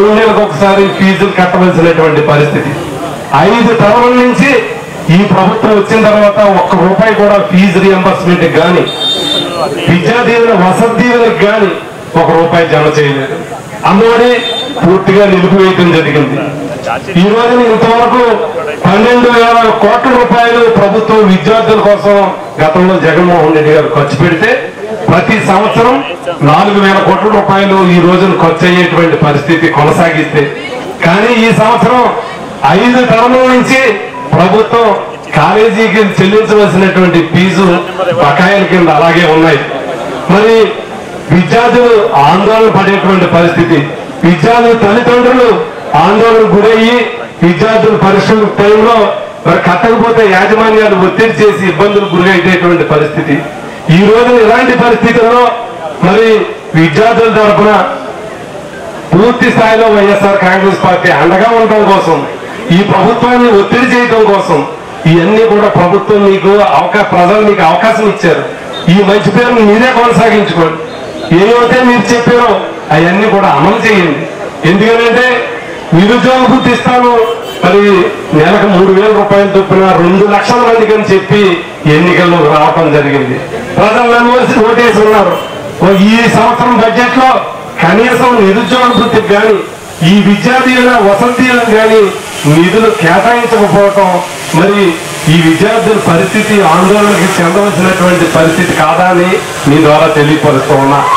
3 నెలలకు ఒకసారి ఫీజులు కట్టవలసినటువంటి పరిస్థితి. 5 టర్ముల నుంచి ఈ ప్రభుత్వం వచ్చిన తర్వాత ₹1 కూడా ఫీజు రియంబర్స్మెంట్ కానీ విద్యా దీవెన వసతి దీవెనకు కానీ ₹1 జమ చేయలేదు. అమ్మఒడి పూర్తిగా నిలిపివేయటం జరిగింది. ఈ రోజున ఇంతవరకు 12,000 కోట్ల రూపాయలు ప్రభుత్వం విద్యార్థుల కోసం గతంలో జగన్మోహన్ రెడ్డి గారు ఖర్చు పెడితే ప్రతి సంవత్సరం 4,000 కోట్ల రూపాయలు ఈ రోజున ఖర్చు అయ్యేటువంటి పరిస్థితి కొనసాగిస్తే, కానీ ఈ సంవత్సరం 5 టర్ముల నుంచి ప్రభుత్వం కాలేజీకి చెల్లించవలసినటువంటి ఫీజు బకాయిల కింద అలాగే ఉన్నాయి. మరి విద్యార్థులు ఆందోళన పడేటువంటి పరిస్థితి, విద్యార్థుల తల్లిదండ్రులు ఆందోళనకు గురయ్యి విద్యార్థుల పరీక్షల టైంలో మరి కట్టకపోతే యాజమాన్యాలు ఒత్తిడి చేసి ఇబ్బందులు గురయ్యేటువంటి పరిస్థితి. ఈ రోజు ఇలాంటి పరిస్థితుల్లో మరి విద్యార్థుల తరఫున పూర్తి స్థాయిలో వైఎస్ఆర్ కాంగ్రెస్ పార్టీ అండగా ఉండడం కోసం, ఈ ప్రభుత్వాన్ని ఒత్తిడి చేయడం కోసం ఇవన్నీ కూడా ప్రభుత్వం ప్రజలు మీకు అవకాశం ఇచ్చారు. ఈ మంచి పేరును మీరే కొనసాగించుకోండి. ఏమైతే మీరు చెప్పారో అవన్నీ కూడా అమలు చేయండి. ఎందుకంటే నిరుద్యోగ వృత్తి ఇస్తాను, మరి నెలకు 3,000 రూపాయలు చొప్పున 2 లక్షల మందికి అని చెప్పి ఎన్నికల్లో రావటం జరిగింది. ప్రజలు ఓటేసి ఉన్నారు. ఈ సంవత్సరం బడ్జెట్ లో కనీసం నిరుద్యోగ వృత్తికి కానీ ఈ విద్యా దీవెన వసతి దీవెన కానీ నిధులు కేటాయించకపోవటం మరి ఈ విద్యార్థుల పరిస్థితి ఆందోళనకి చెందవలసినటువంటి పరిస్థితి కాదా అని మీ ద్వారా తెలియపరుస్తూ ఉన్నా.